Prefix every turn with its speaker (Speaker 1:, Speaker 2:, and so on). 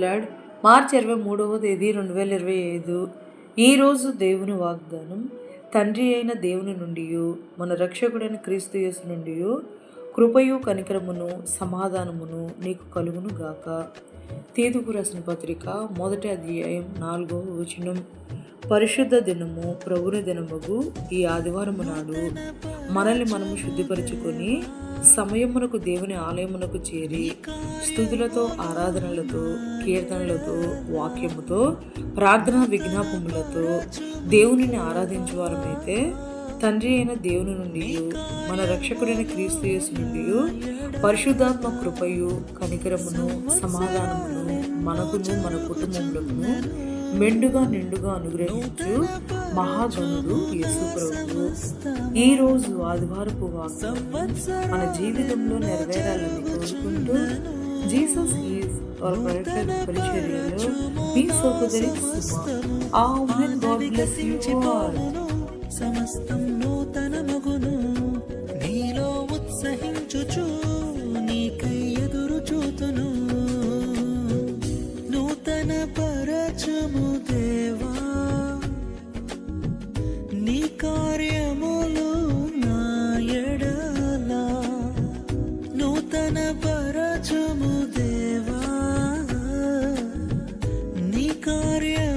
Speaker 1: Lord. మార్చి 23వ తేదీ 2025. ఈరోజు దేవుని వాగ్దానం. తండ్రి అయిన దేవుని నుండి, మన రక్షకుడైన క్రీస్తు యేసు నుండి కృపయు కనికరమును సమాధానమును నీకు కలుగును గాక. తీతుకు రాసిన పత్రిక 1వ అధ్యాయం 4వ వచనం. పరిశుద్ధ దినము ప్రభుని దినముగు ఈ ఆదివారము నాడు మనల్ని మనము శుద్ధిపరచుకొని సమయమునకు దేవుని ఆలయమునకు చేరి స్తుతులతో, ఆరాధనలతో, కీర్తనలతో, వాక్యముతో, ప్రార్థనా విజ్ఞాపములతో దేవునిని ఆరాధించువారమైతే తండ్రి అయిన దేవుని నుండి, మన రక్షకుడైన క్రీస్తు యేసు నుండి పరిశుద్ధాత్మ కృపయు కనికరమును సమాధానమును మనకును మన కుటుంబములకును మెండుగా నిండుగా అనుగ్రహించు మహాగణుడు యేసు ప్రభువు. ఈ రోజు ఆదివారపు వాగ్దానం మన జీవితంలో నెరవేరాలని కోరుకుంటూ, జీసస్ ఈజ్ అవర్ పర్ఫెక్ట్ పరిచర్యలో మీ సహోదరి సుమ. Amen. God bless you all.
Speaker 2: సమస్తం నూతనమగును, నీలో ఉత్సహించుచు నీకై ఎదురు చూతును. నూతన పరచము